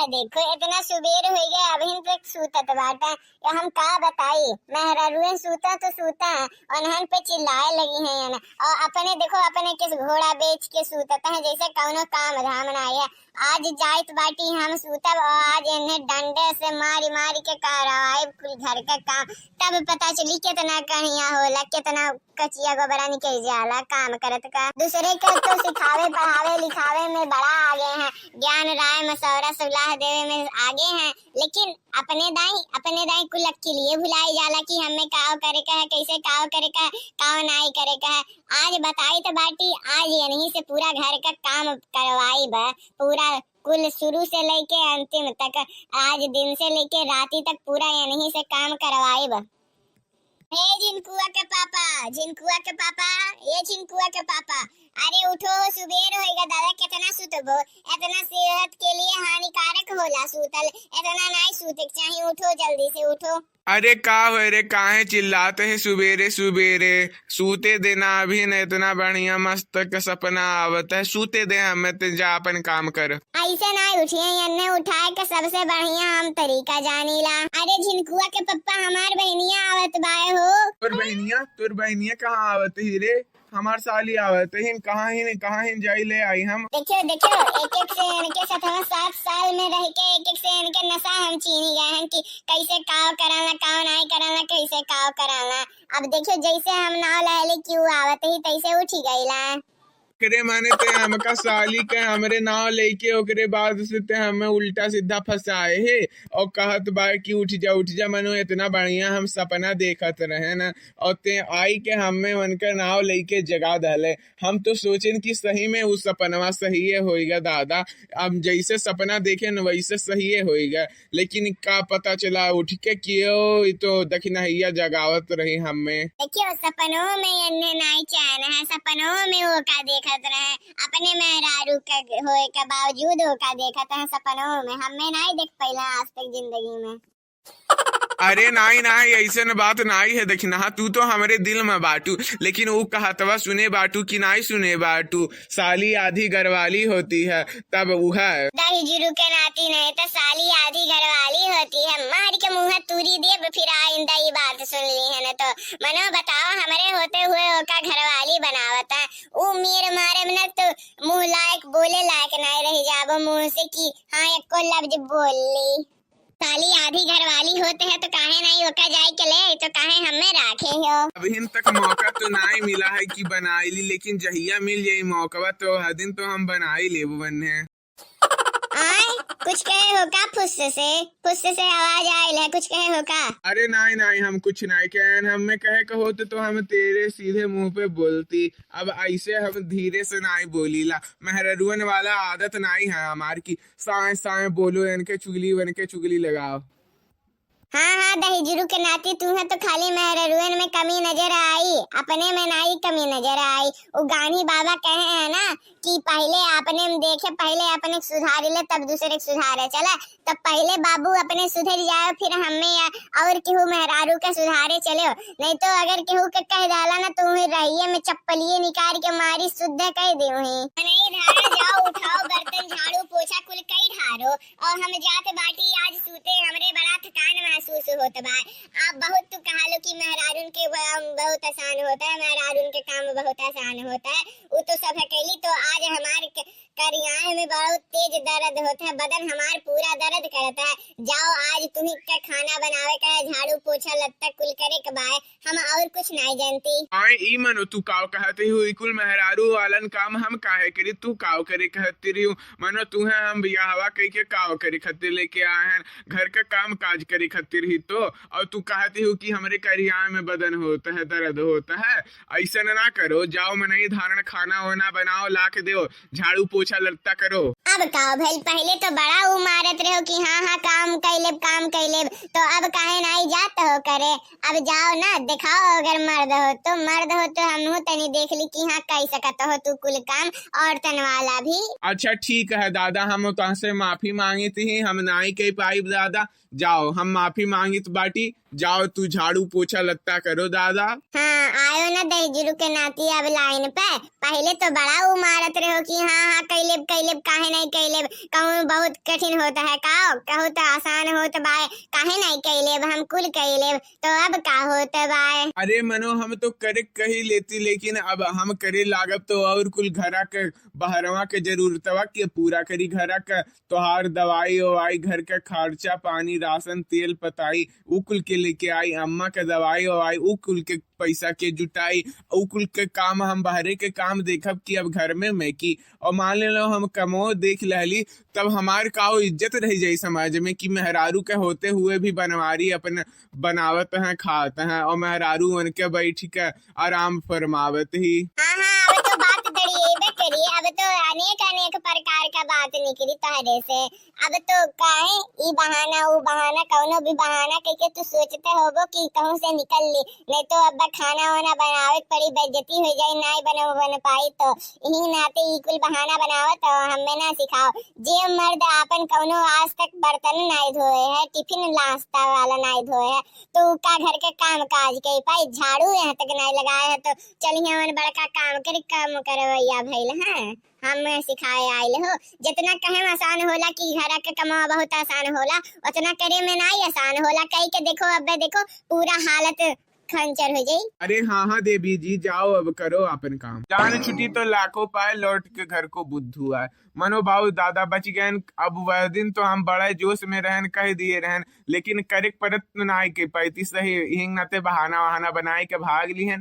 देखो इतना सुबेर हो गया अभी तक सूतत बाटा। या हम का बताई, मेहरारूए सूता तो सूता है और नहन पे चिल्लाए लगी है ना। और अपने देखो अपने किस घोड़ा बेच के सूतता है जैसे कौनो काम धाम ना है। आज जाइत बाटी हम सूतब और आज इन्हें डंडे से मारी मारी के कराए कुल घर का काम। तब पता चली कितना कहिया होला, कितना कचिया गोबरा निकल जाला काम करत का। दूसरे को तो सिखावे पढ़ावे लिखावे में बड़ा आगे हैं, ज्ञान राय मशवरा सलाह देवे में आगे हैं, लेकिन अपने दाई कुल के लिए भुलाई जाला कि हमें काव करे का है, कैसे काव करे का है, काव नाई करे का है। आज बताई तो बाटी आज यहीं से पूरा घर का काम करवाई बा, पूरा कुल शुरू से लेके अंतिम तक, आज दिन से लेके राती तक पूरा यहीं से काम करवाई बा। हे झिनकुआ के पापा, झिनकुआ के पापा, ये झिनकुआ के पापा, अरे उठो सुबेर होएगा दादा, कितना सुतबो, इतना सेहत के लिए हानिकारक होला सूतल, इतना नहीं सूते चाहिए, उठो जल्दी से उठो। अरे का हो रे, काहे चिल्लाते हैं सुबेरे सुबेरे? सूते देना अभी न, इतना बढ़िया मस्त का सपना आवत है, सूते दे हमें, तो जा अपन काम कर। ऐसे नहीं उठिए, अन्ने उठाए के सबसे बढ़िया हम तरीका जानीला। अरे झिनकुआ के पप्पा हमार बहनिया आवत बाए हो। तुर बहनिया कहाँ आवत ही रे? हमार साली आवत है, कहाँ ही जाई ले आई हम। देखियो देखियो, एक से इनके साथ हम 7 साल में रह के एक से इनके नशा हम चीनी गए हैं कि कैसे काव कराना, काव नहीं कराना, कैसे काव कराना। अब देखियो जैसे हम नाव लाले क्यों आवत ही तैसे उठी गईला। करे माने ते हमका साली के हमरे नाव लेके ओकरे बाद से ते हमें उल्टा सीधा फंसाए है और कहत बा कि उठ जा मनो, इतना बढ़िया हम सपना देखत रहे ना, और ते आई के हमें उनका नाव लेके जगा दले। हम तो सोचें कि सही में उस सपनवा सही है होएगा दादा, अब जैसे सपना देखे न वैसे सही है होएगा, लेकिन का पता चला उठ के क्यों तो दखिनहिया जगावत रही हमें। देखियो सपनों में अन्य नहीं चैन है, सपनों में वो का देखत रहे, अपने मेहरारू का होए के बावजूद वो का देखत है सपनों में, हमें नहीं देख पहला आज तक जिंदगी में। अरे नाई ऐसे न बात नाई है, देखना तू तो हमारे दिल में बाटू, लेकिन वो कहतवा सुने बाटू कि नाई सुने बाटू, साली आधी घरवाली होती है तब वह दही जुरू के नाती नहीं तो साली आधी घरवाली होती है। मार के मुंह तूरी दे फिर आइंदा ये बात सुन ली है न तो मनो बताओ हमारे होते हुए ओका घरवाली बनावत है। वो मेरे मारे में न तो मुंह लायक बोले लायक नहीं रह जाबो मुंह से कि हाँ एको लफ्ज बोल ली। साली आधी घरवाली होते हैं तो काहे नहीं ओका जाए के ले, तो काहे हमें राखे हो। अभी तक मौका तो नहीं मिला है कि बनाई ली, लेकिन जहिया मिल जाये मौका तो हर दिन तो हम बनाई ले बने। आए कुछ कहे हो का? फुस से आवाज आयल है, कुछ कहे हो का? अरे नहीं हम कुछ नहीं कहे, हमें कहे कहो तो हम तेरे सीधे मुंह पे बोलती, अब ऐसे हम धीरे से नहीं बोलीला, मेहरुअन वाला आदत नहीं है हमार की साए बोलो इनके चुगली लगाओ। हाँ दही जुरू के नाती तू है तो खाली मेहरुअन में कमी नजर आई, अपने में नहीं कमी नजर आई। वो गांधी बाबा कहे हैं ना कि पहले आपने देखे, पहले अपने सुधार ले तब दूसरे सुधारे चला, तब पहले बाबू अपने सुधर जाए फिर हमें और केहू मेहरारू के सुधारे चले। नहीं तो अगर केहू के कह डाला ना तो रहिए में चप्पलिए निकाल के मारी शुद्ध कह दी नहीं धारा जाओ उठाओ बर्तन झाड़ू पोछा कुल कई ढारो और हम जाते बाटी आज सूते, हमरे बड़ा थकान महसूस होता बा। आप बहुत तो कहा लो कि मेहरारून के बहुत आसान होता है, मेहरारून के काम बहुत आसान होता है, वो तो सब अकेली। तो आज हमारे करियाए में बहुत तेज दर्द होता है, बदन हमार पूरा दर्द करता है। जाओ आज तुम्ही का खाना बनावे का है, झाड़ू पोछा लत्ता कुल करे के बाय, हम और कुछ नहीं जानती। आए ई मनो तू काव कहते हो कुल मेहरारू वालन काम हम काहे करी, तू काव करे कहती रही मनो तू है हम बियाहवा कह के काव करे खातिर लेके आए हैं, घर का काम काज करे खातिर ही तो, और तू कहती हो कि हमारे करियाए में बदन होता है दर्द होता है। ऐसा ना करो, जाओ मनई धारण खाना वाना बनाओ ला के दो, झाड़ू पोछा लत्ता करो। अब का भाई पहले तो बड़ा उमारत रहो कि हाँ काम कैले, तो अब काहे नहीं जात हो करे। अब जाओ ना दिखाओ, अगर मर्द हो तो हम हो तनी देख ली कि हाँ कह सकत हो तू कुल काम औरतन वाला भी। अच्छा ठीक है दादा, हम तुम से माफी मांगी थी, हम नहीं कह पाई दादा, जाओ हम माफी मांगी तो बाटी, जाओ तू झाड़ू पोछा लत्ता करो दादा। हाँ आयो ना दही जुरू के नाती अब लाइन पे, पहले तो बड़ा उमारत रहो कि हाँ कैलेब काहे नहीं कैलेब, कहूँ बहुत कठिन होता है का कहो तो आसान हो तो बाय काहे नहीं कैले हम कुल कैले तो अब का होता बाय। अरे मनो हम तो करे कही लेती, लेकिन अब हम करे लागब तो और कुल घरा के बहरवा के जरूरतवा के पूरा करी, घरा के तोहार दवाई ओवाई, घर के खर्चा पानी राशन तेल पताई उ कुल के लेके आई, अम्मा के दवाई ओवाई उ कुल के पैसा के जुटाई, उ कुल के काम हम बाहरे के काम देखब कि अब घर में मैं की। और मान लो हम कमो देख लहली तब हमार का इज्जत रह जाई समाज में कि मेहरारू के होते हुए भी बनवारी अपन बनावत हैं खाते हैं और मेहरारू उनके बैठ के आराम फरमावत ही। हाँ हाँ अब तो बात दड़िएबे करी, अब तो अनेक अनेक प्रकार का बात निकली तहरे से। अब तो काहे ई बहाना ऊ बहाना कौनो भी बहाना कह तू सोचते होबो कि कहूं से निकल ली, नहीं तो अब खाना वाना बनावे पड़ी बेइज्जती हो जाए नहीं बन पाई तो यही नाते ई कुल बहाना बनावत तो हमें ना सिखाओ। जे मर्द आपन कौनो आज तक बर्तन नहीं धोए है टिफिन नाश्ता वाला नहीं धोए है तो का घर के काम काज के पाई झाड़ू यहाँ तक नहीं लगाए है तो चलिए हमन बड़का काम करवैया भइल है हम सिखाए आइल हो। जितना कहे आसान होला कि घर के कमावा बहुत आसान होला उतना करे में नहीं आसान होला, कहीं के देखो अब देखो पूरा हालत खंचर हो जाई। अरे हाँ हाँ देवी जी जाओ अब करो अपन काम, जान छुट्टी तो लाखों पाए लौट के घर को बुद्धू आए। मनो भाऊ दादा बच गए, अब वह दिन तो हम बड़े जोश में रहन कह दिए रहन, लेकिन करे परत नाई के पैती सही हिंग नाते बहाना वहाना बनाए के भाग ली है।